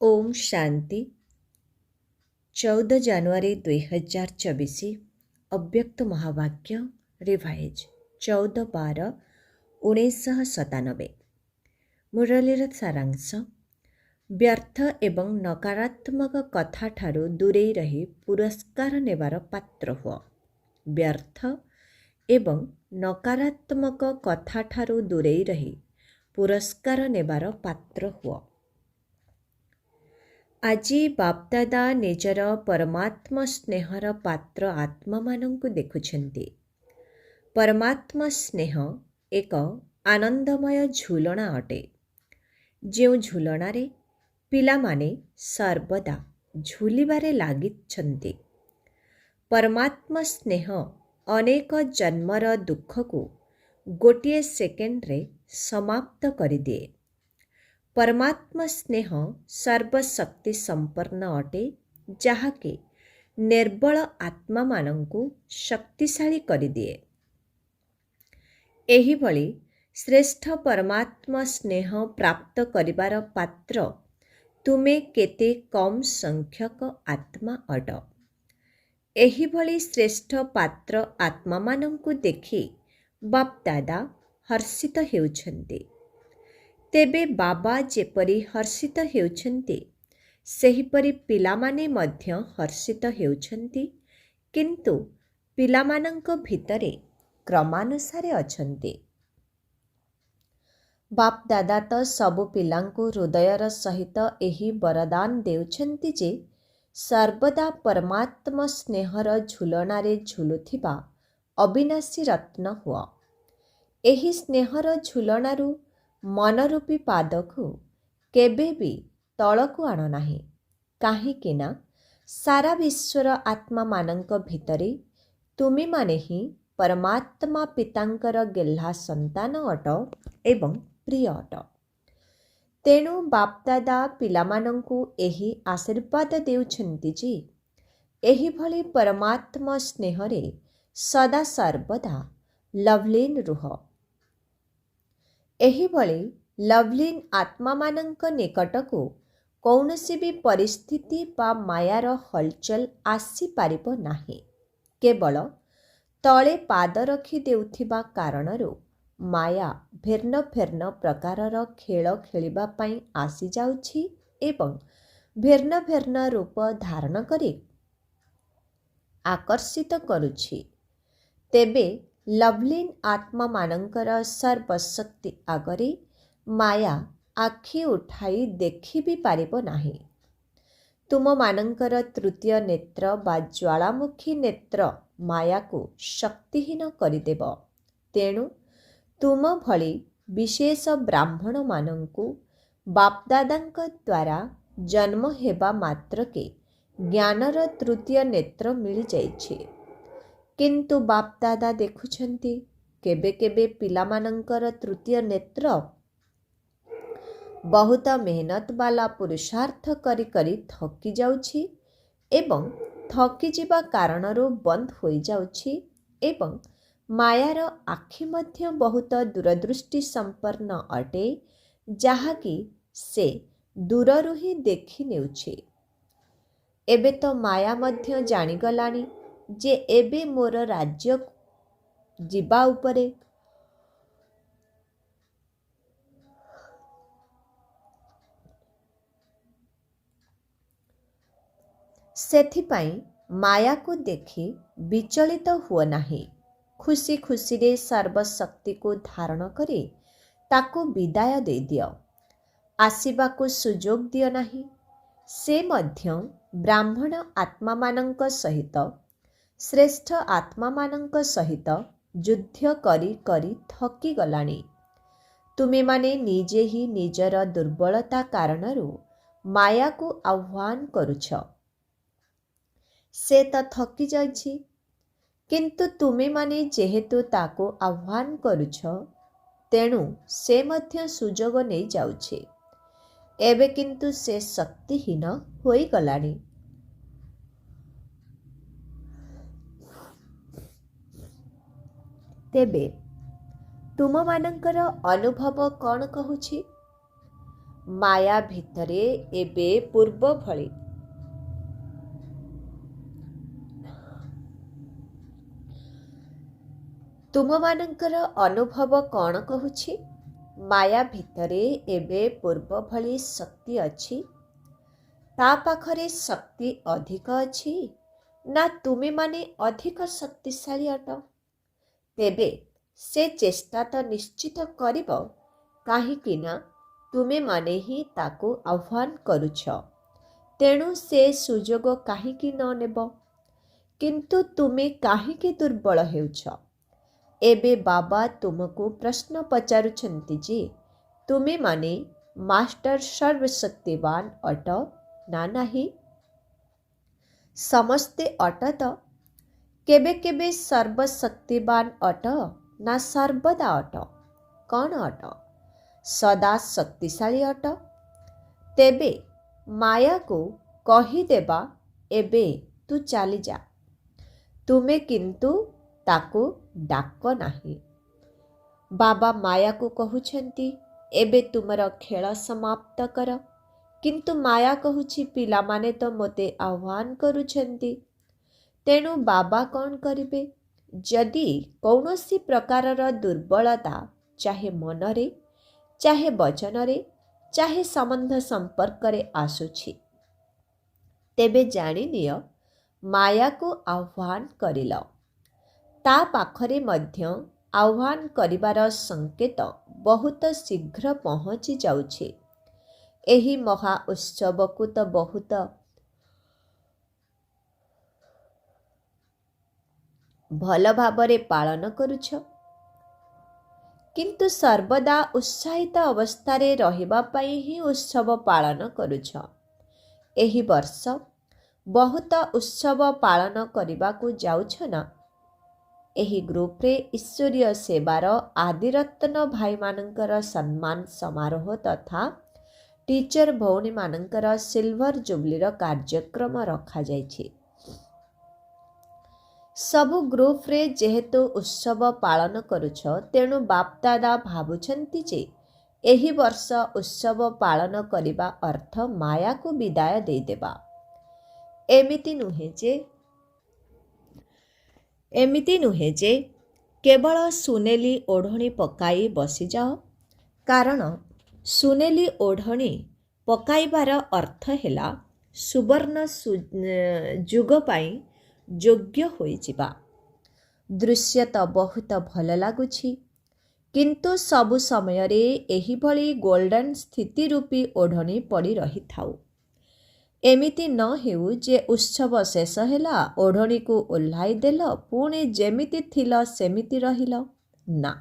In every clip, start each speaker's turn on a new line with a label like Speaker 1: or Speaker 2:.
Speaker 1: ओम शांति 14 ଜାନୁଆରୀ 2024 अव्यक्त महावाक्य रिवाइज 14/12/1997। मुरलीर सारांश व्यर्थ एवं नकारात्मक कथा ठारू दूरे रही पुरस्कार नेबार पात्र हुआ। व्यर्थ एवं नकारात्मक कथा ठारू दूरे रही पुरस्कार नेबार पात्र हुआ। आजी बापदादा निजर परमात्मा स्नेहर पात्र आत्मा मानंकु देखुछन्ति। परमात्मा स्नेह एक आनंदमय झुलना अटे। जो झुलनारे पिला माने सर्वदा झुलिबारे लागिछन्ति। परमात्मा स्नेह अनेक जन्मर दुख को गोटिए सेकेंड रे समाप्त करिदिए। परमात्मा स्नेह सर्वशक्ति संपन्न अटे, जहाके निर्बल आत्मा मानंकु शक्तिशाली करिदिए। एही भली श्रेष्ठ परमात्मा स्नेह प्राप्त करिबार पात्र तुमे केते कम संख्यक आत्मा अट। एही भली श्रेष्ठ पात्र आत्मा मानंकु देखि बापदादा हर्षित हेउछन्ति। तेबे बाबा जेपरी हर्षित हेउछन्ति, सेहिपरि पिलामाने मध्य हर्षित हेउछन्ति, किंतु पिलामानंक भितरे क्रमानुसारे अछन्ति। बाप दादा तो सबु पिलांको हृदयर सहित एही वरदान देउछन्ति जे सर्वदा परमात्मा स्नेहर झुलनारे झुलुथिबा अविनाशी रत्न हुआ। एही स्नेहर झुलनारू मनरूपी पादकु केबे भी तलकु आण नाही, काहींकि ना सारा विश्वर आत्मा मानंक भितरे तुमी माने ही परमात्मा पितांकर गेल्हा संतान अट एवं प्रिय अट। तेणु बापदादा पिलामानंकु एही आशीर्वाद देउछन्ति जे एही भली परमात्मा स्नेहरे सदा सर्वदा लवलीन रुह। एही भली लवलीन आत्मा मानंक निकटको कौनसी भी परिस्थिति बा मायार हलचल आसी पारिबो नाही। केवल तले पाद रखी देउथिबा कारणरो माया भिन्न भिन्न प्रकारर खेल खेलिबा पई आसी जाउछि एवं भिन्न भिन्न रूप धारण करी आकर्षित करुछि। तेबे लवलीन आत्मा मानंकर सर्वशक्ति आगरे माया आखि उठाई देखि भी पारिबो नाही। तुम मानंकर तृतीय नेत्र बा ज्वालामुखी नेत्र माया को शक्तिहीन करिदेव। तेणु तुम भली विशेष ब्राह्मण मानंकु बापदादांक द्वारा जन्म हेबा मात्रके ज्ञानर तृतीय नेत्र मिली जाइछे। किंतु बापदादा देखुछन्ति केबे केबे पिलामानंकर तृतीय नेत्र बहुत मेहनत वाला पुरुषार्थ करी करी थकी जाउछि एवं थकी जिबा कारणरो बंद होई जाउछि एवं मायार आखि मध्य बहुत दूरदृष्टि संपन्न अटे, जहाकि से दूररु ही देखि नेउछि। एबे तो माया मध्य जानिगलानी जे एबे मोर राज्य जीवा उपरे। सेथिपाई माया को देखि विचलित हुआ नाही। खुशी खुशी रे सर्वशक्ति को धारण करे ताको विदाय दे दियो। आसीबा को सुजोग दियो नाही। से मध्य ब्राह्मण आत्मा मानंक सहित श्रेष्ठ आत्मा मानंक सहित युद्ध करी करी थकी गलानी। तुमे माने निजे ही निजर दुर्बलता कारणरू माया को आह्वान करुछ। से तो थकी जाइछि, किंतु तुमे माने जेहेतु ताको आह्वान करुछ, तेणु से मध्य सुजोग नहीं जाउछे। एबे किंतु से शक्तिहीन होई गलानी। तेबे तुम मानंकर अनुभव कौन कहुछि? ମାୟା ଭିତରେ ଏବେ ପୂର୍ବ ଭଳି ତୁମମାନଙ୍କର ଅନୁଭବ କ'ଣ କହୁଛି? ମାୟା ଭିତରେ ଏବେ ପୂର୍ବ ଭଳି ଶକ୍ତି ଅଛି? ତା ପାଖରେ ଶକ୍ତି ଅଧିକ ଅଛି ନା ତୁମେମାନେ ଅଧିକ ଶକ୍ତିଶାଳୀ ଅଟ? ତେବେ ସେ ଚେଷ୍ଟା ତ ନିଶ୍ଚିତ କରିବ, କାହିଁକି ନା ତୁମେମାନେ ହିଁ ତାକୁ ଆହ୍ୱାନ କରୁଛ। ତେଣୁ ସେ ସୁଯୋଗ କାହିଁକି ନ ନେବ? କିନ୍ତୁ ତୁମେ କାହିଁକି ଦୁର୍ବଳ ହେଉଛ? ଏବେ ବାବା ତୁମକୁ ପ୍ରଶ୍ନ ପଚାରୁଛନ୍ତି ଯେ ତୁମେମାନେ ମାଷ୍ଟର ସର୍ବଶକ୍ତିବାନ ଅଟ ନା ନାହିଁ? ସମସ୍ତେ ଅଟ ତ? କେବେ କେବେ ସର୍ବଶକ୍ତିବାନ ଅଟ ନା ସର୍ବଦା ଅଟ? କ'ଣ ଅଟ? ସଦା ଶକ୍ତିଶାଳୀ ଅଟ? ତେବେ ମାୟାକୁ କହିଦେବା, ଏବେ ତୁ ଚାଲିଯା। ତୁମେ କିନ୍ତୁ ତାକୁ ଡାକ ନାହିଁ। ବାବା ମାୟାକୁ କହୁଛନ୍ତି, ଏବେ ତୁମର ଖେଳ ସମାପ୍ତ କର। କିନ୍ତୁ ମାୟା କହୁଛି, ପିଲାମାନେ ତ ମୋତେ ଆହ୍ୱାନ କରୁଛନ୍ତି। ତେଣୁ ବାବା କ'ଣ କରିବେ? ଯଦି କୌଣସି ପ୍ରକାରର ଦୁର୍ବଳତା, ଚାହେ ମନରେ, ଚାହେ ବଚନରେ, ଚାହେ ସମ୍ବନ୍ଧ ସମ୍ପର୍କରେ ଆସୁଛି, ତେବେ ଜାଣିନିଅ ମାୟାକୁ ଆହ୍ୱାନ କରିଲ। ତା ପାଖରେ ମଧ୍ୟ ଆହ୍ୱାନ କରିବାର ସଂକେତ ବହୁତ ଶୀଘ୍ର ପହଞ୍ଚି ଯାଉଛି। ଏହି ମହା ଉତ୍ସବକୁ ତ ବହୁତ ଭଲ ଭାବରେ ପାଳନ କରୁଛ, କିନ୍ତୁ ସର୍ବଦା ଉତ୍ସାହିତ ଅବସ୍ଥାରେ ରହିବା ପାଇଁ ହିଁ ଉତ୍ସବ ପାଳନ କରୁଛ। ଏହି ବର୍ଷ ବହୁତ ଉତ୍ସବ ପାଳନ କରିବାକୁ ଯାଉଛ ନା? ଏହି ଗ୍ରୁପରେ ଈଶ୍ୱରୀୟ ସେବାର ଆଦିରତ୍ନ ଭାଇମାନଙ୍କର ସମ୍ମାନ ସମାରୋହ ତଥା ଟିଚର ଭଉଣୀମାନଙ୍କର ସିଲଭର ଜୁବଲିର କାର୍ଯ୍ୟକ୍ରମ ରଖାଯାଇଛି। ସବୁ ଗ୍ରୁପରେ ଯେହେତୁ ଉତ୍ସବ ପାଳନ କରୁଛ, ତେଣୁ ବାପଦାଦା ଭାବୁଛନ୍ତି ଯେ ଏହି ବର୍ଷ ଉତ୍ସବ ପାଳନ କରିବା ଅର୍ଥ ମାୟାକୁ ବିଦାୟ ଦେଇଦେବା। ଏମିତି ନୁହେଁ ଯେ କେବଳ ସୁନେଲି ଓଢ଼ଣୀ ପକାଇ ବସିଯାଅ, କାରଣ ସୁନେଲି ଓଢ଼ଣୀ ପକାଇବାର ଅର୍ଥ ହେଲା ସୁବର୍ଣ୍ଣ ଯୁଗ ପାଇଁ ଯୋଗ୍ୟ ହୋଇଯିବା। ଦୃଶ୍ୟ ତ ବହୁତ ଭଲ ଲାଗୁଛି, କିନ୍ତୁ ସବୁ ସମୟରେ ଏହିଭଳି ଗୋଲ୍ଡେନ୍ ସ୍ଥିତି ରୂପୀ ଓଢ଼ଣୀ ପଡ଼ି ରହିଥାଉ। ଏମିତି ନ ହେଉ ଯେ ଉତ୍ସବ ଶେଷ ହେଲା, ଓଢ଼ଣୀକୁ ଓହ୍ଲାଇ ଦେଲ, ପୁଣି ଯେମିତି ଥିଲ ସେମିତି ରହିଲ। ନା,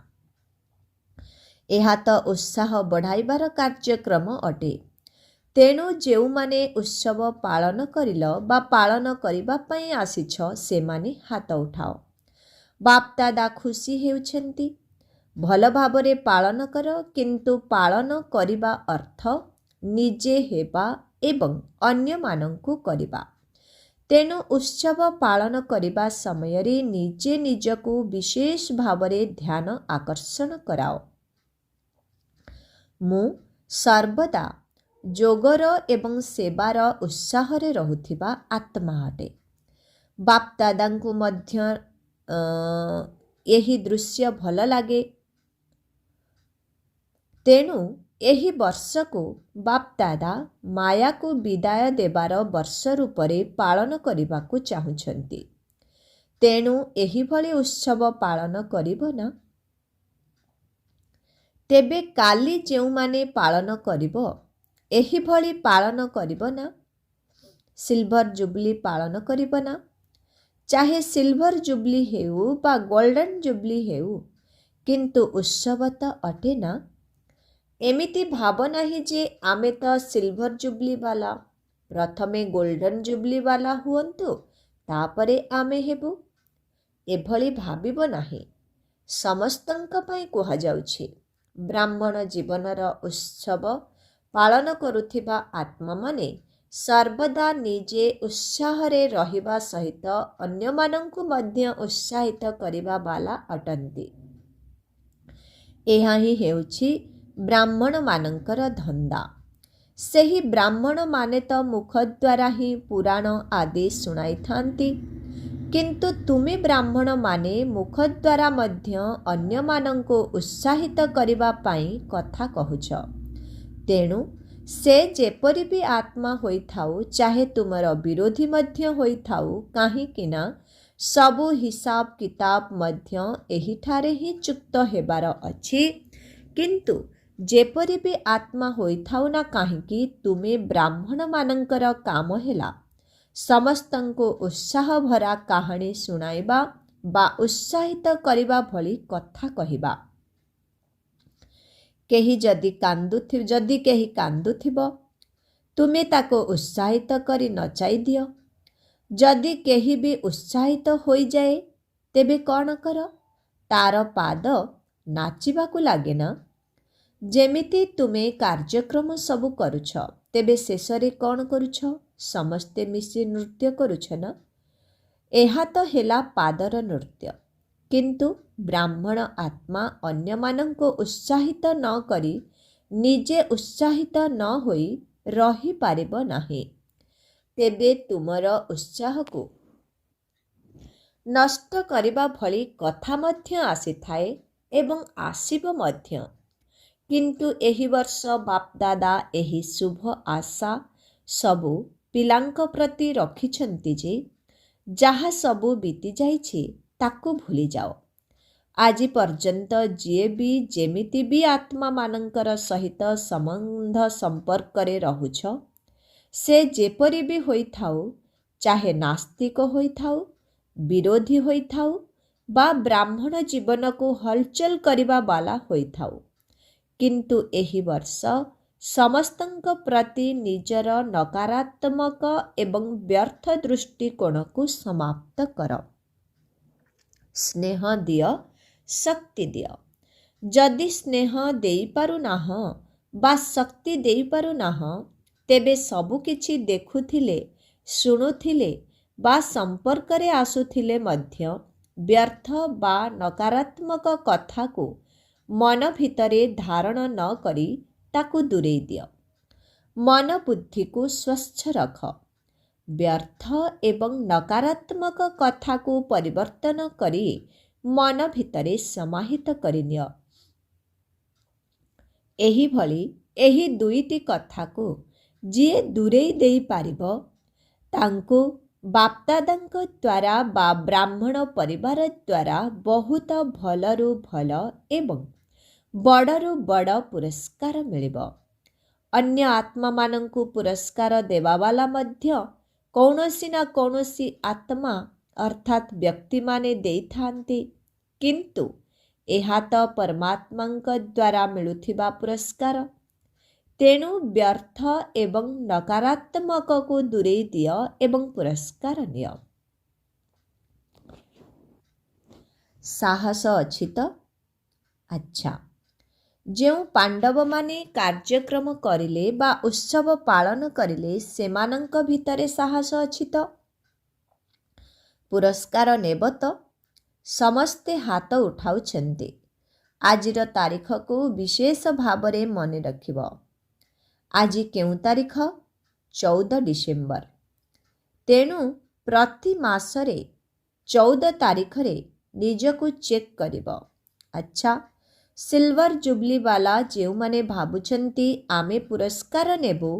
Speaker 1: ଏହା ତ ଉତ୍ସାହ ବଢ଼ାଇବାର କାର୍ଯ୍ୟକ୍ରମ ଅଟେ। ତେଣୁ ଯେଉଁମାନେ ଉତ୍ସବ ପାଳନ କରିଲ ବା ପାଳନ କରିବା ପାଇଁ ଆସିଛ, ସେମାନେ ହାତ ଉଠାଅ। ବାପଦାଦା ଖୁସି ହେଉଛନ୍ତି। ଭଲ ଭାବରେ ପାଳନ କର, କିନ୍ତୁ ପାଳନ କରିବା ଅର୍ଥ ନିଜେ ହେବା ଏବଂ ଅନ୍ୟମାନଙ୍କୁ କରିବା। ତେଣୁ ଉତ୍ସବ ପାଳନ କରିବା ସମୟରେ ନିଜେ ନିଜକୁ ବିଶେଷ ଭାବରେ ଧ୍ୟାନ ଆକର୍ଷଣ କରାଅ। ମୁଁ ସର୍ବଦା ଯୋଗର ଏବଂ ସେବାର ଉତ୍ସାହରେ ରହୁଥିବା ଆତ୍ମା ଅଟେ। ବାପଦାଦାଙ୍କୁ ମଧ୍ୟ ଏହି ଦୃଶ୍ୟ ଭଲ ଲାଗେ। ତେଣୁ ଏହି ବର୍ଷକୁ ବାପଦାଦା ମାୟାକୁ ବିଦାୟ ଦେବାର ବର୍ଷ ରୂପରେ ପାଳନ କରିବାକୁ ଚାହୁଁଛନ୍ତି। ତେଣୁ ଏହିଭଳି ଉତ୍ସବ ପାଳନ କରିବ ନା? ତେବେ କାଲି ଯେଉଁମାନେ ପାଳନ କରିବ, ଏହିଭଳି ପାଳନ କରିବ ନା? ସିଲଭର ଜୁବଲି ପାଳନ କରିବ ନା? ଚାହେ ସିଲଭର ଜୁବଲି ହେଉ ବା ଗୋଲ୍ଡେନ୍ ଜୁବଲି ହେଉ, କିନ୍ତୁ ଉତ୍ସବ ତ ଅଟେ ନା? ଏମିତି ଭାବ ନାହିଁ ଯେ ଆମେ ତ ସିଲଭର ଜୁବଲି ବାଲା, ପ୍ରଥମେ ଗୋଲ୍ଡେନ୍ ଜୁବଲି ବାଲା ହୁଅନ୍ତୁ, ତାପରେ ଆମେ ହେବୁ। ଏଭଳି ଭାବିବ ନାହିଁ। ସମସ୍ତଙ୍କ ପାଇଁ କୁହାଯାଉଛି। ବ୍ରାହ୍ମଣ ଜୀବନର ଉତ୍ସବ ପାଳନ କରୁଥିବା ଆତ୍ମାମାନେ ସର୍ବଦା ନିଜେ ଉତ୍ସାହରେ ରହିବା ସହିତ ଅନ୍ୟମାନଙ୍କୁ ମଧ୍ୟ ଉତ୍ସାହିତ କରିବା ବାଲା ଅଟନ୍ତି। ଏହା ହିଁ ହେଉଛି ବ୍ରାହ୍ମଣମାନଙ୍କର ଧନ୍ଦା। ସେହି ବ୍ରାହ୍ମଣମାନେ ତ ମୁଖ ଦ୍ୱାରା ହିଁ ପୁରାଣ ଆଦି ଶୁଣାଇଥାନ୍ତି, କିନ୍ତୁ ତୁମେ ବ୍ରାହ୍ମଣମାନେ ମୁଖ ଦ୍ୱାରା ମଧ୍ୟ ଅନ୍ୟମାନଙ୍କୁ ଉତ୍ସାହିତ କରିବା ପାଇଁ କଥା କହୁଛ। ତେଣୁ ସେ ଯେପରି ବି ଆତ୍ମା ହୋଇଥାଉ, ଚାହେ ତୁମର ବିରୋଧୀ ମଧ୍ୟ ହୋଇଥାଉ, କାହିଁକି ନା ସବୁ ହିସାବ କିତାବ ମଧ୍ୟ ଏହିଠାରେ ହିଁ ଚୁକ୍ତ ହେବାର ଅଛି। କିନ୍ତୁ ଯେପରି ବି ଆତ୍ମା ହୋଇଥାଉ ନା କାହିଁକି, ତୁମେ ବ୍ରାହ୍ମଣମାନଙ୍କର କାମ ହେଲା ସମସ୍ତଙ୍କୁ ଉତ୍ସାହ ଭରା କାହାଣୀ ଶୁଣାଇବା ବା ଉତ୍ସାହିତ କରିବା ଭଳି କଥା କହିବା। ଯଦି କେହି କାନ୍ଦୁଥିବ, ତୁମେ ତାକୁ ଉତ୍ସାହିତ କରି ନଚାଇ ଦିଅ। ଯଦି କେହି ବି ଉତ୍ସାହିତ ହୋଇଯାଏ, ତେବେ କ'ଣ କର? ତାର ପାଦ ନାଚିବାକୁ ଲାଗେ ନା? ଯେମିତି ତୁମେ କାର୍ଯ୍ୟକ୍ରମ ସବୁ କରୁଛ, ତେବେ ଶେଷରେ କ'ଣ କରୁଛ? ସମସ୍ତେ ମିଶି ନୃତ୍ୟ କରୁଛ ନା? ଏହା ତ ହେଲା ପାଦର ନୃତ୍ୟ। କିନ୍ତୁ ବ୍ରାହ୍ମଣ ଆତ୍ମା ଅନ୍ୟମାନଙ୍କୁ ଉତ୍ସାହିତ ନ କରି ନିଜେ ଉତ୍ସାହିତ ନ ହୋଇ ରହିପାରିବ ନାହିଁ। ତେବେ ତୁମର ଉତ୍ସାହକୁ ନଷ୍ଟ କରିବା ଭଳି କଥା ମଧ୍ୟ ଆସିଥାଏ ଏବଂ ଆସିବ ମଧ୍ୟ। କିନ୍ତୁ ଏହି ବର୍ଷ ବାପଦାଦା ଏହି ଶୁଭ ଆଶା ସବୁ ପିଲାଙ୍କ ପ୍ରତି ରଖିଛନ୍ତି ଯେ ଯାହା ସବୁ ବିତିଯାଇଛି ତାକୁ ଭୁଲିଯାଅ। ଆଜି ପର୍ଯ୍ୟନ୍ତ ଯିଏ ବି ଯେମିତି ବି ଆତ୍ମାମାନଙ୍କର ସହିତ ସମ୍ବନ୍ଧ ସମ୍ପର୍କରେ ରହୁଛ, ସେ ଯେପରି ବି ହୋଇଥାଉ, ଚାହେ ନାସ୍ତିକ ହୋଇଥାଉ, ବିରୋଧୀ ହୋଇଥାଉ ବା ବ୍ରାହ୍ମଣ ଜୀବନକୁ ହଲଚଲ କରିବା ବାଲା ହୋଇଥାଉ, କିନ୍ତୁ ଏହି ବର୍ଷ ସମସ୍ତଙ୍କ ପ୍ରତି ନିଜର ନକାରାତ୍ମକ ଏବଂ ବ୍ୟର୍ଥ ଦୃଷ୍ଟିକୋଣକୁ ସମାପ୍ତ କର। ସ୍ନେହ ଦିଅ, ଶକ୍ତି ଦିଅ। ଯଦି ସ୍ନେହ ଦେଇପାରୁନାହଁ ବା ଶକ୍ତି ଦେଇପାରୁନାହଁ, ତେବେ ସବୁକିଛି ଦେଖୁଥିଲେ, ଶୁଣୁଥିଲେ ବା ସମ୍ପର୍କରେ ଆସୁଥିଲେ ମଧ୍ୟ ବ୍ୟର୍ଥ ବା ନକାରାତ୍ମକ କଥାକୁ ମନ ଭିତରେ ଧାରଣ ନ କରି ତାକୁ ଦୂରେଇ ଦିଅ। ମନ ବୁଦ୍ଧିକୁ ସ୍ୱଚ୍ଛ ରଖ। ବ୍ୟର୍ଥ ଏବଂ ନକାରାତ୍ମକ କଥାକୁ ପରିବର୍ତ୍ତନ କରି ମନ ଭିତରେ ସମାହିତ କରିନିଅ। ଏହିଭଳି ଏହି ଦୁଇଟି କଥାକୁ ଯିଏ ଦୂରେଇ ଦେଇପାରିବ, ତାଙ୍କୁ ବାପଦାଦାଙ୍କ ଦ୍ୱାରା ବା ବ୍ରାହ୍ମଣ ପରିବାର ଦ୍ୱାରା ବହୁତ ଭଲରୁ ଭଲ ଏବଂ ବଡ଼ରୁ ବଡ଼ ପୁରସ୍କାର ମିଳିବ। ଅନ୍ୟ ଆତ୍ମାମାନଙ୍କୁ ପୁରସ୍କାର ଦେବାବାଲା ମଧ୍ୟ କୌଣସି ନା କୌଣସି ଆତ୍ମା ଅର୍ଥାତ୍ ବ୍ୟକ୍ତିମାନେ ଦେଇଥାନ୍ତି, କିନ୍ତୁ ଏହା ତ ପରମାତ୍ମାଙ୍କ ଦ୍ୱାରା ମିଳୁଥିବା ପୁରସ୍କାର। ତେଣୁ ବ୍ୟର୍ଥ ଏବଂ ନକାରାତ୍ମକକୁ ଦୂରେଇ ଦିଅ ଏବଂ ପୁରସ୍କାର ନିଅ। ସାହସ ଅଛି ତ? ଆଚ୍ଛା, ଯେଉଁ ପାଣ୍ଡବମାନେ କାର୍ଯ୍ୟକ୍ରମ କରିଲେ ବା ଉତ୍ସବ ପାଳନ କରିଲେ, ସେମାନଙ୍କ ଭିତରେ ସାହସ ଅଛି ତ? ପୁରସ୍କାର ନେବ ତ? ସମସ୍ତେ ହାତ ଉଠାଉଛନ୍ତି। ଆଜିର ତାରିଖକୁ ବିଶେଷ ଭାବରେ ମନେ ରଖିବ। ଆଜି କେଉଁ ତାରିଖ? 14 ଡିସେମ୍ବର। ତେଣୁ ପ୍ରତି ମାସରେ 14 ତାରିଖରେ ନିଜକୁ ଚେକ୍ କରିବ। ଆଚ୍ଛା, ସିଲଭର ଜୁବଲି ବାଲା ଯେଉଁମାନେ ଭାବୁଛନ୍ତି ଆମେ ପୁରସ୍କାର ନେବୁ,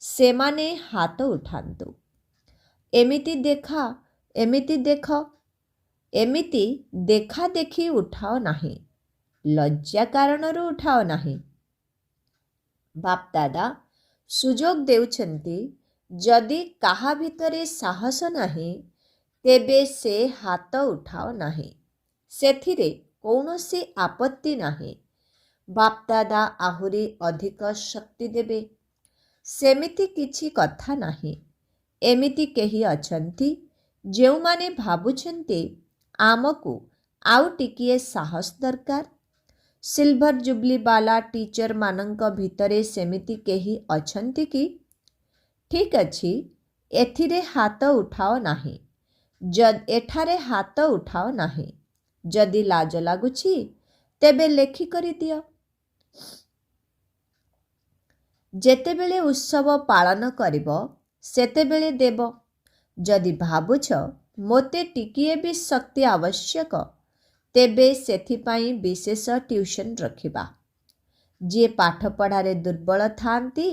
Speaker 1: ସେମାନେ ହାତ ଉଠାନ୍ତୁ। ଏମିତି ଦେଖା ଦେଖି ଉଠାଅ ନାହିଁ। ଲଜ୍ଜା କାରଣରୁ ଉଠାଅ ନାହିଁ। ବାପଦାଦା ସୁଯୋଗ ଦେଉଛନ୍ତି, ଯଦି କାହା ଭିତରେ ସାହସ ନାହିଁ, ତେବେ ସେ ହାତ ଉଠାଅ ନାହିଁ। ସେଥିରେ କୌଣସି ଆପତ୍ତି ନାହିଁ। ବାପଦାଦା ଆହୁରି ଅଧିକ ଶକ୍ତି ଦେବେ। ସେମିତି କିଛି କଥା ନାହିଁ। ଏମିତି କେହି ଅଛନ୍ତି ଯେଉଁମାନେ ଭାବୁଛନ୍ତି ଆମକୁ ଆଉ ଟିକିଏ ସାହସ ଦରକାର। ସିଲଭର ଜୁବଲି ବାଲା ଟିଚରମାନଙ୍କ ଭିତରେ ସେମିତି କେହି ଅଛନ୍ତି କି? ଠିକ୍ ଅଛି, ଏଠାରେ ହାତ ଉଠାଅ ନାହିଁ। ଯଦି ଲାଜ ଲାଗୁଛି, ତେବେ ଲେଖିକରି ଦିଅ। ଯେତେବେଳେ ଉତ୍ସବ ପାଳନ କରିବ ସେତେବେଳେ ଦେବ। ଯଦି ଭାବୁଛ ମୋତେ ଟିକିଏ ବି ଶକ୍ତି ଆବଶ୍ୟକ, ତେବେ ସେଥିପାଇଁ ବିଶେଷ ଟ୍ୟୁସନ୍ ରଖିବା। ଯିଏ ପାଠପଢ଼ାରେ ଦୁର୍ବଳ ଥାଆନ୍ତି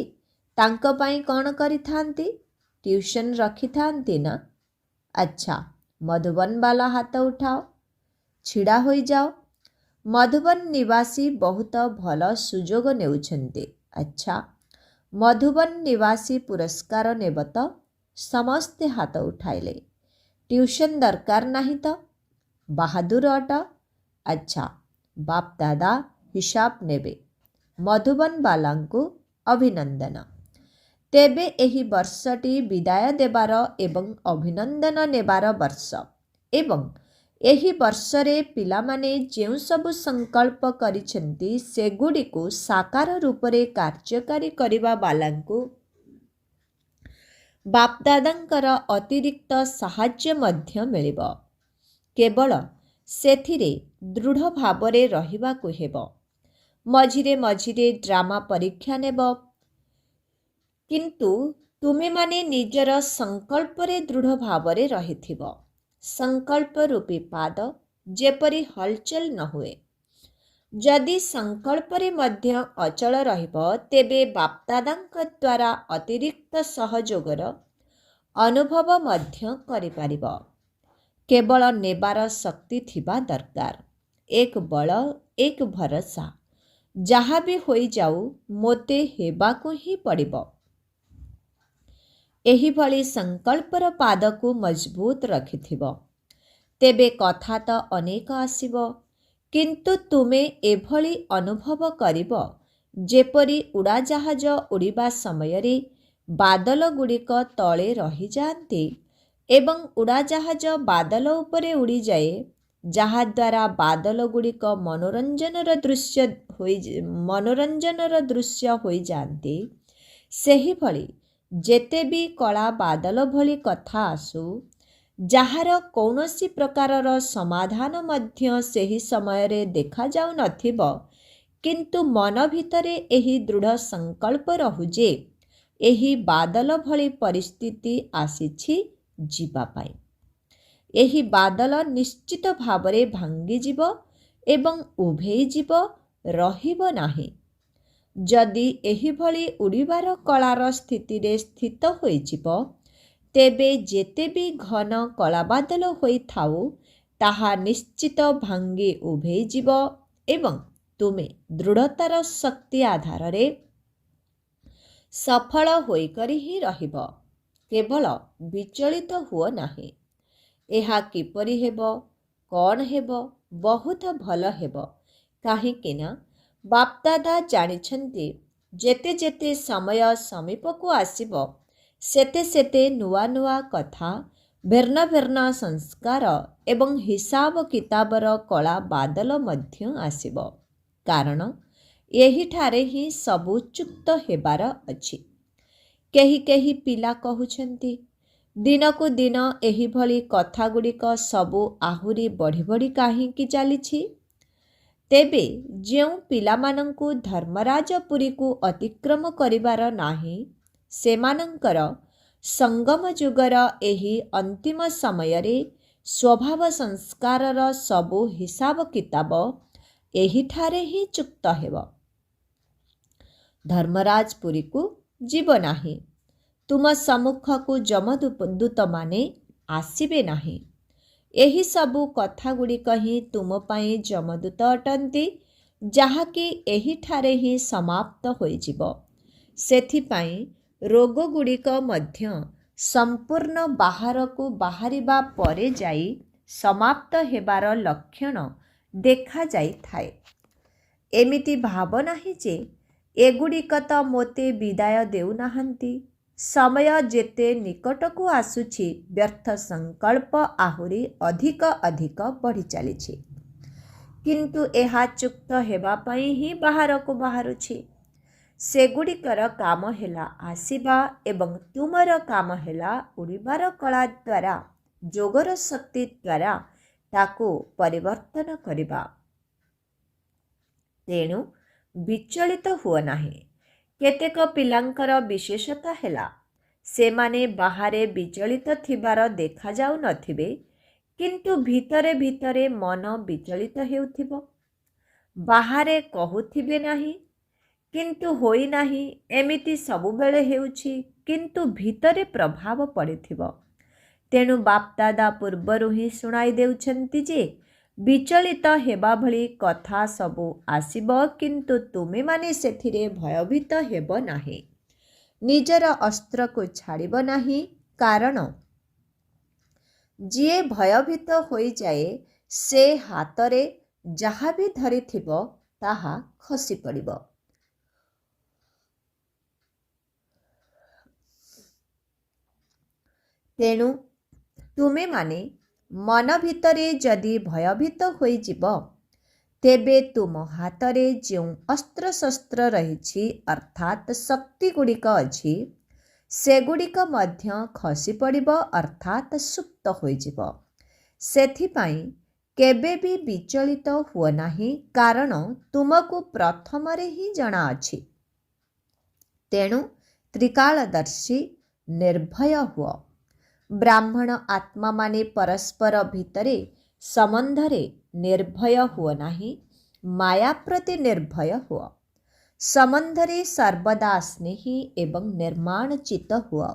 Speaker 1: ତାଙ୍କ ପାଇଁ କ'ଣ କରିଥାନ୍ତି? ଟ୍ୟୁସନ୍ ରଖିଥାନ୍ତି ନା? ଆଚ୍ଛା, ମଧୁବନ ବାଲା ହାତ ଉଠାଅ, ଛିଡ଼ା ହୋଇଯାଅ। ମଧୁବନ ନିବାସୀ ବହୁତ ଭଲ ସୁଯୋଗ ନେଉଛନ୍ତି। ଆଚ୍ଛା, ମଧୁବନ ନିବାସୀ ପୁରସ୍କାର ନେବ ତ? ସମସ୍ତେ ହାତ ଉଠାଇଲେ। ଟ୍ୟୁସନ୍ ଦରକାର ନାହିଁ ତ? ବାହାଦୁର ଅଟ। ଆଚ୍ଛା, ବାପ ଦାଦା ହିସାବ ନେବେ। ମଧୁବନ ବାଲାଙ୍କୁ ଅଭିନନ୍ଦନ। ତେବେ ଏହି ବର୍ଷଟି ବିଦାୟ ଦେବାର ଏବଂ ଅଭିନନ୍ଦନ ନେବାର ବର୍ଷ ଏବଂ ଏହି ବର୍ଷରେ ପିଲାମାନେ ଯେଉଁ ସବୁ ସଂକଳ୍ପ କରିଛନ୍ତି ସେଗୁଡ଼ିକୁ ସାକାର ରୂପରେ କାର୍ଯ୍ୟକାରୀ କରିବା ବାଲାଙ୍କୁ ବାପଦାଦାଙ୍କର ଅତିରିକ୍ତ ସାହାଯ୍ୟ ମଧ୍ୟ ମିଳିବ। କେବଳ ସେଥିରେ ଦୃଢ଼ ଭାବରେ ରହିବାକୁ ହେବ। ମଝିରେ ମଝିରେ ଡ୍ରାମା ପରୀକ୍ଷା ନେବ, କିନ୍ତୁ ତୁମେମାନେ ନିଜର ସଂକଳ୍ପରେ ଦୃଢ଼ ଭାବରେ ରହିଥିବ। ସଂକଳ୍ପ ରୂପୀ ପାଦ ଯେପରି ହଲଚଲ ନ ହୁଏ। ଯଦି ସଂକଳ୍ପରେ ମଧ୍ୟ ଅଚଳ ରହିବ, ତେବେ ବାପଦାଦାଙ୍କ ଦ୍ୱାରା ଅତିରିକ୍ତ ସହଯୋଗର ଅନୁଭବ ମଧ୍ୟ କରିପାରିବ। କେବଳ ନେବାର ଶକ୍ତି ଥିବା ଦରକାର। ଏକ ବଳ, ଏକ ଭରସା। ଯାହା ବି ହୋଇଯାଉ ମୋତେ ହେବାକୁ ହିଁ ପଡ଼ିବ। ଏହିଭଳି ସଂକଳ୍ପର ପାଦକୁ ମଜବୁତ ରଖିଥିବ। ତେବେ କଥା ତ ଅନେକ ଆସିବ, କିନ୍ତୁ ତୁମେ ଏଭଳି ଅନୁଭବ କରିବ ଯେପରି ଉଡ଼ାଜାହାଜ ଉଡ଼ିବା ସମୟରେ ବାଦଲଗୁଡ଼ିକ ତଳେ ରହିଯାଆନ୍ତି ଏବଂ ଉଡ଼ାଜାହାଜ ବାଦଲ ଉପରେ ଉଡ଼ିଯାଏ, ଯାହାଦ୍ୱାରା ବାଦଲଗୁଡ଼ିକ ମନୋରଞ୍ଜନର ଦୃଶ୍ୟ ହୋଇଯାଆନ୍ତି। ସେହିଭଳି ଯେତେ ବି କଳା ବାଦଲ ଭଳି କଥା ଆସୁ, ଯାହାର କୌଣସି ପ୍ରକାରର ସମାଧାନ ମଧ୍ୟ ସେହି ସମୟରେ ଦେଖାଯାଉନଥିବ, କିନ୍ତୁ ମନ ଭିତରେ ଏହି ଦୃଢ଼ ସଂକଳ୍ପ ରହୁ ଯେ ଏହି ବାଦଲ ଭଳି ପରିସ୍ଥିତି ଆସିଛି ଯିବା ପାଇଁ। ଏହି ବାଦଲ ନିଶ୍ଚିତ ଭାବରେ ଭାଙ୍ଗିଯିବ ଏବଂ ଉଭେଇଯିବ, ରହିବ ନାହିଁ। ଯଦି ଏହିଭଳି ଉଡ଼ିବାର କଳାର ସ୍ଥିତିରେ ସ୍ଥିତ ହୋଇଯିବ, ତେବେ ଯେତେ ବି ଘନ କଳାବାଦଲ ହୋଇଥାଉ ତାହା ନିଶ୍ଚିତ ଭାଙ୍ଗି ଉଭେଇଯିବ ଏବଂ ତୁମେ ଦୃଢ଼ତାର ଶକ୍ତି ଆଧାରରେ ସଫଳ ହୋଇକରି ହିଁ ରହିବ। କେବଳ ବିଚଳିତ ହୁଅ ନାହିଁ। ଏହା କିପରି ହେବ, କ'ଣ ହେବ? ବହୁତ ଭଲ ହେବ। କାହିଁକି ନା ବାପଦାଦା ଜାଣିଛନ୍ତି ଯେତେ ଯେତେ ସମୟ ସମୀପକୁ ଆସିବ ସେତେ ସେତେ ନୂଆ ନୂଆ କଥା, ଭିନ୍ନ ଭିନ୍ନ ସଂସ୍କାର ଏବଂ ହିସାବ କିତାବର କଳା ବାଦଲ ମଧ୍ୟ ଆସିବ। କାରଣ ଏହିଠାରେ ହିଁ ସବୁ ଚୁକ୍ତ ହେବାର ଅଛି। କେହି କେହି ପିଲା କହୁଛନ୍ତି, ଦିନକୁ ଦିନ ଏହିଭଳି କଥାଗୁଡ଼ିକ ସବୁ ଆହୁରି ବଢ଼ି ବଢ଼ି କାହିଁକି ଚାଲିଛି? ତେବେ ଯେଉଁ ପିଲାମାନଙ୍କୁ ଧର୍ମରାଜପୁରୀକୁ ଅତିକ୍ରମ କରିବାର ନାହିଁ, ସେମାନଙ୍କର ସଙ୍ଗମ ଯୁଗର ଏହି ଅନ୍ତିମ ସମୟରେ ସ୍ୱଭାବ ସଂସ୍କାରର ସବୁ ହିସାବ କିତାବ ଏହିଠାରେ ହିଁ ଚୁକ୍ତ ହେବ। ଧର୍ମରାଜପୁରୀକୁ ଯିବ ନାହିଁ। ତୁମ ସମ୍ମୁଖକୁ ଯମଦୂତମାନେ ଆସିବେ ନାହିଁ। ଏହି ସବୁ କଥାଗୁଡ଼ିକ ହିଁ ତୁମ ପାଇଁ ଯମଦୂତ ଅଟନ୍ତି, ଯାହାକି ଏହିଠାରେ ହିଁ ସମାପ୍ତ ହୋଇଯିବ। ସେଥିପାଇଁ ରୋଗଗୁଡ଼ିକ ମଧ୍ୟ ସମ୍ପୂର୍ଣ୍ଣ ବାହାରକୁ ବାହାରିବା ପରେ ଯାଇ ସମାପ୍ତ ହେବାର ଲକ୍ଷଣ ଦେଖାଯାଇଥାଏ। ଏମିତି ଭାବ ନାହିଁ ଯେ ଏଗୁଡ଼ିକ ତ ମୋତେ ବିଦାୟ ଦେଉନାହାନ୍ତି। ସମୟ ଯେତେ ନିକଟକୁ ଆସୁଛି ବ୍ୟର୍ଥ ସଂକଳ୍ପ ଆହୁରି ଅଧିକ ଅଧିକ ବଢ଼ି ଚାଲିଛି। କିନ୍ତୁ ଏହା ଚୁକ୍ତ ହେବା ପାଇଁ ହିଁ ବାହାରକୁ ବାହାରୁଛି। ସେଗୁଡ଼ିକର କାମ ହେଲା ଆସିବା ଏବଂ ତୁମର କାମ ହେଲା ଉଡ଼ିବାର କଳା ଦ୍ୱାରା, ଯୋଗର ଶକ୍ତି ଦ୍ୱାରା ତାକୁ ପରିବର୍ତ୍ତନ କରିବା। ତେଣୁ ବିଚଳିତ ହୁଅ ନାହିଁ। କେତେକ ପିଲାଙ୍କର ବିଶେଷତା ହେଲା ସେମାନେ ବାହାରେ ବିଚଳିତ ଥିବାର ଦେଖାଯାଉନଥିବେ, କିନ୍ତୁ ଭିତରେ ଭିତରେ ମନ ବିଚଳିତ ହେଉଥିବ। ବାହାରେ କହୁଥିବେ ନାହିଁ କିନ୍ତୁ ହୋଇନାହିଁ, ଏମିତି ସବୁବେଳେ ହେଉଛି, କିନ୍ତୁ ଭିତରେ ପ୍ରଭାବ ପଡ଼ିଥିବ। ତେଣୁ ବାପଦାଦା ପୂର୍ବରୁ ହିଁ ଶୁଣାଇ ଦେଉଛନ୍ତି ଯେ ବିଚଳିତ ହେବା ଭଳି କଥା ସବୁ ଆସିବ, କିନ୍ତୁ ତୁମେମାନେ ସେଥିରେ ଭୟଭୀତ ହେବ ନାହିଁ। ନିଜର ଅସ୍ତ୍ରକୁ ଛାଡ଼ିବ ନାହିଁ, କାରଣ ଯିଏ ଭୟଭୀତ ହୋଇଯାଏ ସେ ହାତରେ ଯାହା ବି ଧରିଥିବ ତାହା ଖସି ପଡ଼ିବ। ତେଣୁ ତୁମେମାନେ ମନ ଭିତରେ ଯଦି ଭୟଭୀତ ହୋଇଯିବ, ତେବେ ତୁମ ହାତରେ ଯେଉଁ ଅସ୍ତ୍ରଶସ୍ତ୍ର ରହିଛି ଅର୍ଥାତ୍ ଶକ୍ତି ଗୁଡ଼ିକ ଅଛି, ସେଗୁଡ଼ିକ ମଧ୍ୟ ଖସି ପଡ଼ିବ ଅର୍ଥାତ୍ ସୁପ୍ତ ହୋଇଯିବ। ସେଥିପାଇଁ କେବେ ବି ବିଚଳିତ ହୁଅ ନାହିଁ, କାରଣ ତୁମକୁ ପ୍ରଥମରେ ହିଁ ଜଣାଅଛି। ତେଣୁ ତ୍ରିକାଳଦର୍ଶୀ ନିର୍ଭୟ ହୁଅ। ବ୍ରାହ୍ମଣ ଆତ୍ମାମାନେ ପରସ୍ପର ଭିତରେ ସମ୍ବନ୍ଧରେ ନିର୍ଭୟ ହୁଅ ନାହିଁ, ମାୟା ପ୍ରତି ନିର୍ଭୟ ହୁଅ। ସମ୍ବନ୍ଧରେ ସର୍ବଦା ସ୍ନେହୀ ଏବଂ ନିର୍ମାଣ ଚିତ୍ତ ହୁଅ।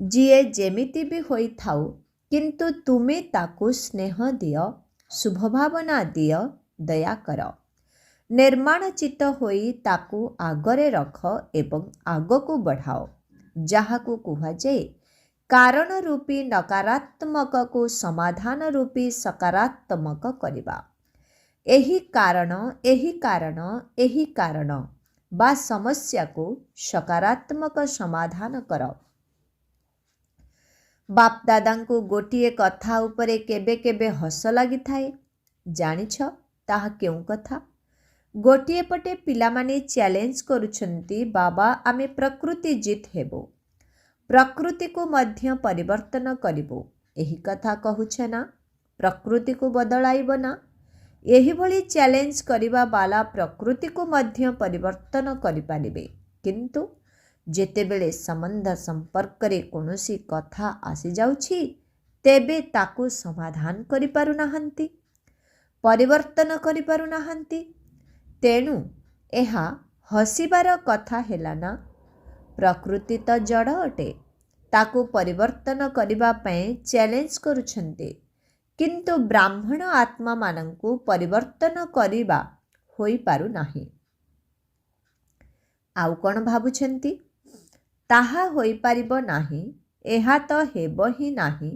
Speaker 1: ଯିଏ ଯେମିତି ବି ହୋଇଥାଉ, କିନ୍ତୁ ତୁମେ ତାକୁ ସ୍ନେହ ଦିଅ, ଶୁଭଭାବନା ଦିଅ, ଦୟା କର। ନିର୍ମାଣ ଚିତ୍ତ ହୋଇ ତାକୁ ଆଗରେ ରଖ ଏବଂ ଆଗକୁ ବଢ଼ାଅ। ଯାହାକୁ କୁହାଯାଏ କାରଣ ରୂପୀ ନକାରାତ୍ମକକୁ ସମାଧାନ ରୂପୀ ସକାରାତ୍ମକ କରିବା। ଏହି କାରଣ ବା ସମସ୍ୟାକୁ ସକାରାତ୍ମକ ସମାଧାନ କର। ବାପଦାଦାଙ୍କୁ ଗୋଟିଏ କଥା ଉପରେ କେବେ କେବେ ହସ ଲାଗିଥାଏ। ଜାଣିଛ ତାହା କେଉଁ କଥା? ଗୋଟିଏ ପଟେ ପିଲାମାନେ ଚ୍ୟାଲେଞ୍ଜ କରୁଛନ୍ତି, ବାବା ଆମେ ପ୍ରକୃତି ଜିତ୍ ହେବୁ, ପ୍ରକୃତିକୁ ମଧ୍ୟ ପରିବର୍ତ୍ତନ କରିବୁ। ଏହି କଥା କହୁଛ ନା? ପ୍ରକୃତିକୁ ବଦଳାଇବ ନା? ଏହିଭଳି ଚ୍ୟାଲେଞ୍ଜ କରିବା ବାଲା ପ୍ରକୃତିକୁ ମଧ୍ୟ ପରିବର୍ତ୍ତନ କରିପାରିବେ, କିନ୍ତୁ ଯେତେବେଳେ ସମ୍ବନ୍ଧ ସମ୍ପର୍କରେ କୌଣସି କଥା ଆସିଯାଉଛି, ତେବେ ତାକୁ ସମାଧାନ କରିପାରୁନାହାନ୍ତି, ପରିବର୍ତ୍ତନ କରିପାରୁନାହାନ୍ତି। ତେଣୁ ଏହା ହସିବାର କଥା ହେଲା ନା? ପ୍ରକୃତି ତ ଜଡ଼ ଅଟେ, ତାକୁ ପରିବର୍ତ୍ତନ କରିବା ପାଇଁ ଚ୍ୟାଲେଞ୍ଜ କରୁଛନ୍ତି, କିନ୍ତୁ ବ୍ରାହ୍ମଣ ଆତ୍ମାମାନଙ୍କୁ ପରିବର୍ତ୍ତନ କରିବା ହୋଇପାରୁନାହିଁ। ଆଉ କ'ଣ ଭାବୁଛନ୍ତି? ତାହା ହୋଇପାରିବ ନାହିଁ, ଏହା ତ ହେବ ହିଁ ନାହିଁ,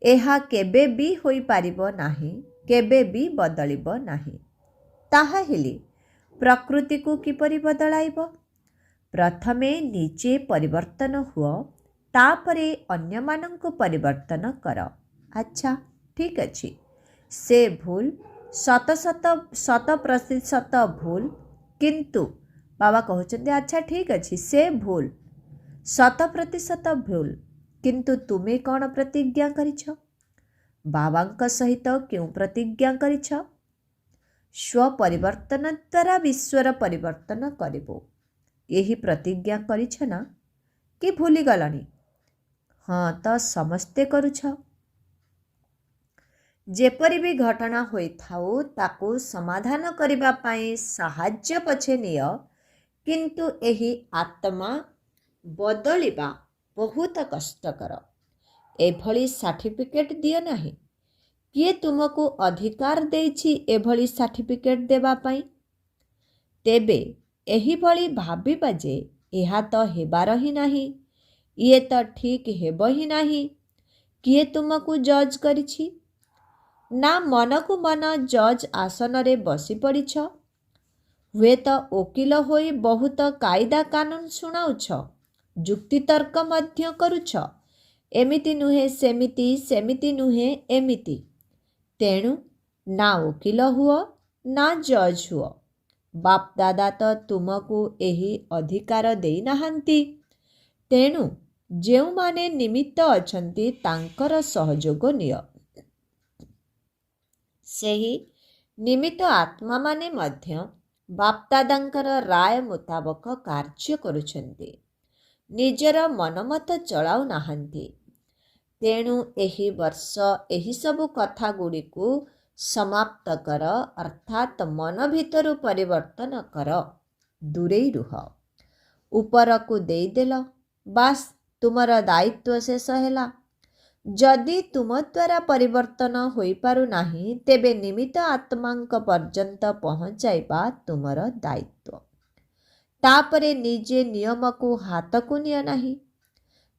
Speaker 1: ଏହା କେବେ ବି ହୋଇପାରିବ ନାହିଁ, କେବେ ବି ବଦଳିବ ନାହିଁ। ତାହାହେଲେ ପ୍ରକୃତିକୁ କିପରି ବଦଳାଇବ? ପ୍ରଥମେ ନିଜେ ପରିବର୍ତ୍ତନ ହୁଅ, ତାପରେ ଅନ୍ୟମାନଙ୍କୁ ପରିବର୍ତ୍ତନ କର। ଆଚ୍ଛା ଠିକ୍ ଅଛି, ସେ ଭୁଲ, 100% ଭୁଲ, କିନ୍ତୁ ବାବା କହୁଛନ୍ତି ଆଚ୍ଛା ଠିକ୍ ଅଛି, ସେ ଭୁଲ, 100% ଭୁଲ, କିନ୍ତୁ ତୁମେ କ'ଣ ପ୍ରତିଜ୍ଞା କରିଛ? ବାବାଙ୍କ ସହିତ କେଉଁ ପ୍ରତିଜ୍ଞା କରିଛ? ସ୍ୱପରିବର୍ତ୍ତନ ଦ୍ୱାରା ବିଶ୍ୱର ପରିବର୍ତ୍ତନ କରିବୁ। ଏହି ପ୍ରତିଜ୍ଞା କରିଛ ନା? କି ଭୁଲିଗଲଣି? ହଁ ତ ସମସ୍ତେ କରୁଛ। ଯେପରି ବି ଘଟଣା ହୋଇଥାଉ, ତାକୁ ସମାଧାନ କରିବା ପାଇଁ ସାହାଯ୍ୟ ପଛେ ନିଅ, କିନ୍ତୁ ଏହି ଆତ୍ମା ବଦଳିବା ବହୁତ କଷ୍ଟକର। ଏଭଳି ସାର୍ଟିଫିକେଟ୍ ଦିଅ ନାହିଁ। କିଏ ତୁମକୁ ଅଧିକାର ଦେଇଛି ଏଭଳି ସାର୍ଟିଫିକେଟ୍ ଦେବା ପାଇଁ? ତେବେ ଏହିଭଳି ଭାବିବା ଯେ ଏହା ତ ହେବାର ହିଁ ନାହିଁ, ଇଏ ତ ଠିକ୍ ହେବ ହିଁ ନାହିଁ। କିଏ ତୁମକୁ ଜଜ୍ କରିଛି? ନା ମନକୁ ମନ ଜଜ୍ ଆସନରେ ବସି ପଡ଼ିଛ? ହୁଏତ ଓକିଲ ହୋଇ ବହୁତ କାଇଦା କାନୁନ ଶୁଣାଉଛ, ଯୁକ୍ତିତର୍କ ମଧ୍ୟ କରୁଛ, ଏମିତି ନୁହେଁ ସେମିତି, ସେମିତି ନୁହେଁ ଏମିତି। ତେଣୁ ନା ଓକିଲ ହୁଅ, ନା ଜଜ୍ ହୁଅ। ବାପଦାଦା ତ ତୁମକୁ ଏହି ଅଧିକାର ଦେଇନାହାନ୍ତି। ତେଣୁ ଯେଉଁମାନେ ନିମିତ୍ତ ଅଛନ୍ତି ତାଙ୍କର ସହଯୋଗ ନିଅ। ସେହି ନିମିତ୍ତ ଆତ୍ମାମାନେ ମଧ୍ୟ ବାପଦାଦାଙ୍କର ରାୟ ମୁତାବକ କାର୍ଯ୍ୟ କରୁଛନ୍ତି, ନିଜର ମନମତ ଚଳାଉ ନାହାନ୍ତି। ତେଣୁ ଏହି ବର୍ଷ ଏହିସବୁ କଥାଗୁଡ଼ିକୁ ସମାପ୍ତ କର, ଅର୍ଥାତ୍ ମନ ଭିତରୁ ପରିବର୍ତ୍ତନ କର, ଦୂରେଇ ରୁହ। ଉପରକୁ ଦେଇଦେଲ, ବାସ୍ ତୁମର ଦାୟିତ୍ୱ ଶେଷ ହେଲା। ଯଦି ତୁମ ଦ୍ୱାରା ପରିବର୍ତ୍ତନ ହୋଇପାରୁନାହିଁ, ତେବେ ନିମିତ୍ତ ଆତ୍ମାଙ୍କ ପର୍ଯ୍ୟନ୍ତ ପହଞ୍ଚାଇବା ତୁମର ଦାୟିତ୍ୱ। ତାପରେ ନିଜେ ନିୟମକୁ ହାତକୁ ନିଅ ନାହିଁ,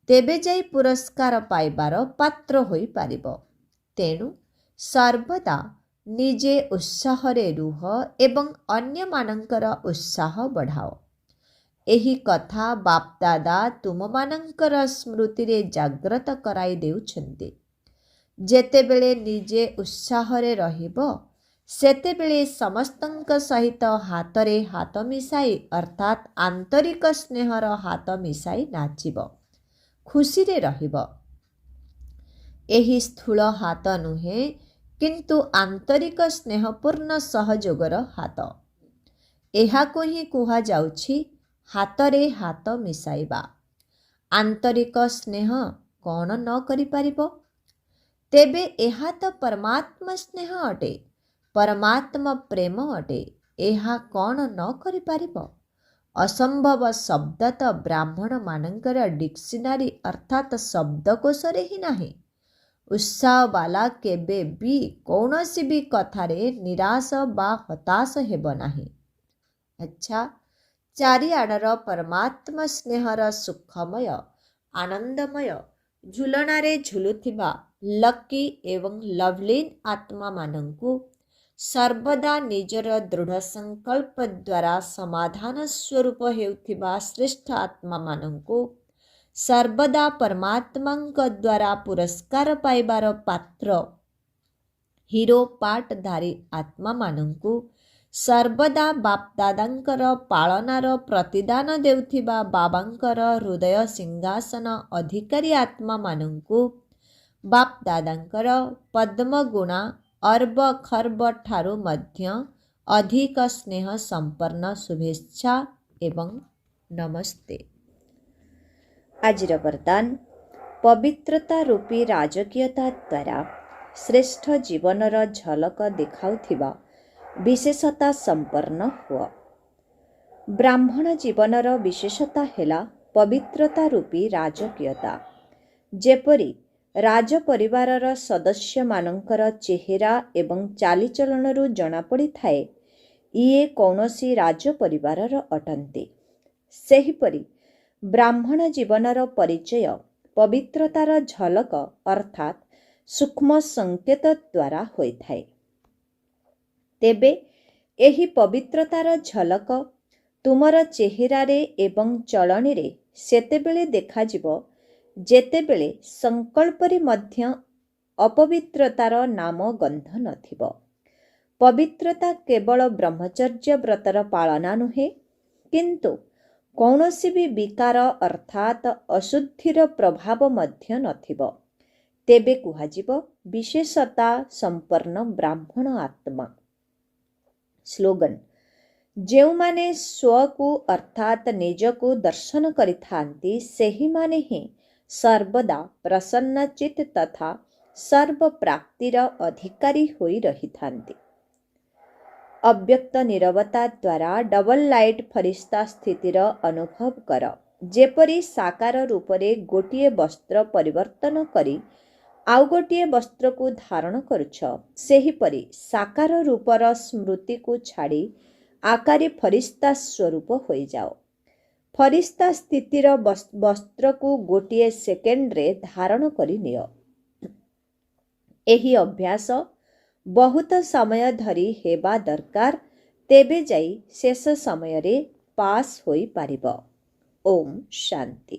Speaker 1: ତେବେ ଯାଇ ପୁରସ୍କାର ପାଇବାର ପାତ୍ର ହୋଇପାରିବ। ତେଣୁ ସର୍ବଦା ନିଜେ ଉତ୍ସାହରେ ରୁହ ଏବଂ ଅନ୍ୟମାନଙ୍କର ଉତ୍ସାହ ବଢ଼ାଅ। ଏହି କଥା ବାପଦାଦା ତୁମମାନଙ୍କର ସ୍ମୃତିରେ ଜାଗ୍ରତ କରାଇ ଦେଉଛନ୍ତି। ଯେତେବେଳେ ନିଜେ ଉତ୍ସାହରେ ରହିବ, ସେତେବେଳେ ସମସ୍ତଙ୍କ ସହିତ ହାତରେ ହାତ ମିଶାଇ, ଅର୍ଥାତ୍ ଆନ୍ତରିକ ସ୍ନେହର ହାତ ମିଶାଇ ନାଚିବ, ଖୁସିରେ ରହିବ। ଏହି ସ୍ଥୂଳ ହାତ ନୁହେଁ, କିନ୍ତୁ ଆନ୍ତରିକ ସ୍ନେହପୂର୍ଣ୍ଣ ସହଯୋଗର ହାତ। ଏହାକୁ ହିଁ କୁହାଯାଉଛି ହାତରେ ହାତ ମିଶାଇବା। ଆନ୍ତରିକ ସ୍ନେହ କ'ଣ ନ କରିପାରିବ? ତେବେ ଏହା ତ ପରମାତ୍ମା ସ୍ନେହ ଅଟେ, ପରମାତ୍ମା ପ୍ରେମ ଅଟେ। ଏହା କ'ଣ ନ କରିପାରିବ? ଅସମ୍ଭବ ଶବ୍ଦ ତ ବ୍ରାହ୍ମଣମାନଙ୍କର ଡିକ୍ସନାରୀ ଅର୍ଥାତ୍ ଶବ୍ଦକୋଷରେ ହିଁ ନାହିଁ। ଉତ୍ସାହବାଲା କେବେ ବି କୌଣସି ବି କଥାରେ ନିରାଶ ବା ହତାଶ ହେବ ନାହିଁ। ଆଚ୍ଛା, ଚାରିଆଡ଼ର ପରମାତ୍ମା ସ୍ନେହର ସୁଖମୟ, ଆନନ୍ଦମୟ ଝୁଲଣାରେ ଝୁଲୁଥିବା ଲକି ଏବଂ ଲଭଲିନ୍ ଆତ୍ମାମାନଙ୍କୁ ସର୍ବଦା ନିଜର ଦୃଢ଼ ସଂକଳ୍ପ ଦ୍ୱାରା ସମାଧାନ ସ୍ୱରୂପ ହେଉଥିବା ଶ୍ରେଷ୍ଠ ଆତ୍ମାମାନଙ୍କୁ ସର୍ବଦା ପରମାତ୍ମାଙ୍କ ଦ୍ୱାରା ପୁରସ୍କାର ପାଇବାର ପାତ୍ର ହିରୋ ପାର୍ଟଧାରୀ ଆତ୍ମାମାନଙ୍କୁ ସର୍ବଦା ବାପଦାଦାଙ୍କର ପାଳନାର ପ୍ରତିଦାନ ଦେଉଥିବା ବାବାଙ୍କର ହୃଦୟ ସିଂହାସନ ଅଧିକାରୀ ଆତ୍ମାମାନଙ୍କୁ ବାପଦାଦାଙ୍କର ପଦ୍ମଗୁଣା ଅର୍ବ ଖର୍ବ ଠାରୁ ମଧ୍ୟ ଅଧିକ ସ୍ନେହ ସମ୍ପନ୍ନ ଶୁଭେଚ୍ଛା ଏବଂ ନମସ୍ତେ। ଆଜିର ବରଦାନ, ପବିତ୍ରତା ରୂପୀ ରାଜକୀୟତା ଦ୍ୱାରା ଶ୍ରେଷ୍ଠ ଜୀବନର ଝଲକ ଦେଖାଉଥିବା ବିଶେଷତା ସମ୍ପନ୍ନ ହୁଅ। ବ୍ରାହ୍ମଣ ଜୀବନର ବିଶେଷତା ହେଲା ପବିତ୍ରତା ରୂପୀ ରାଜକୀୟତା। ଯେପରି ରାଜ ପରିବାରର ସଦସ୍ୟମାନଙ୍କର ଚେହେରା ଏବଂ ଚାଲିଚଳନରୁ ଜଣାପଡ଼ିଥାଏ ଇଏ କୌଣସି ରାଜ ପରିବାରର ଅଟନ୍ତି, ସେହିପରି ବ୍ରାହ୍ମଣ ଜୀବନର ପରିଚୟ ପବିତ୍ରତାର ଝଲକ ଅର୍ଥାତ୍ ସୂକ୍ଷ୍ମ ସଂକେତ ଦ୍ୱାରା ହୋଇଥାଏ। ତେବେ ଏହି ପବିତ୍ରତାର ଝଲକ ତୁମର ଚେହେରାରେ ଏବଂ ଚଳଣିରେ ସେତେବେଳେ ଦେଖାଯିବ ଯେତେବେଳେ ସଂକଳ୍ପରେ ମଧ୍ୟ ଅପବିତ୍ରତାର ନାମ ଗନ୍ଧ ନଥିବ। ପବିତ୍ରତା କେବଳ ବ୍ରହ୍ମଚର୍ଯ୍ୟ ବ୍ରତର ପାଳନା ନୁହେଁ, କିନ୍ତୁ କୌଣସି ବି ବିକାର ଅର୍ଥାତ୍ ଅଶୁଦ୍ଧିର ପ୍ରଭାବ ମଧ୍ୟ ନଥିବ। ତେବେ କୁହାଯିବ ବିଶେଷତା ସମ୍ପନ୍ନ ବ୍ରାହ୍ମଣ ଆତ୍ମା। ସ୍ଲୋଗାନ, ଯେଉଁମାନେ ସ୍ୱକୁ ଅର୍ଥାତ୍ ନିଜକୁ ଦର୍ଶନ କରିଥାନ୍ତି, ସେହିମାନେ ହିଁ ସର୍ବଦା ପ୍ରସନ୍ନଚିତ୍ ତଥା ସର୍ବପ୍ରାପ୍ତିର ଅଧିକାରୀ ହୋଇ ରହିଥାନ୍ତି। ଅବ୍ୟକ୍ତ ନୀରବତା ଦ୍ୱାରା ଡବଲ ଲାଇଟ୍ ଫରିସ୍ତା ସ୍ଥିତିର ଅନୁଭବ କର। ଯେପରି ସାକାର ରୂପରେ ଗୋଟିଏ ବସ୍ତ୍ର ପରିବର୍ତ୍ତନ କରି ଆଉ ଗୋଟିଏ ବସ୍ତ୍ରକୁ ଧାରଣ କରୁଛ, ସେହିପରି ସାକାର ରୂପର ସ୍ମୃତିକୁ ଛାଡ଼ି ଆକାରୀ ଫରିସ୍ତା ସ୍ୱରୂପ ହୋଇଯାଅ। ଫରିସ୍ତା ସ୍ଥିତିର ବସ୍ତ୍ରକୁ ଗୋଟିଏ ସେକେଣ୍ଡରେ ଧାରଣ କରି ନିଅ। ଏହି ଅଭ୍ୟାସ ବହୁତ ସମୟ ଧରି ହେବା ଦରକାର, ତେବେ ଯାଇ ଶେଷ ସମୟରେ ପାସ୍ ହୋଇପାରିବ। ଓମ୍ ଶାନ୍ତି।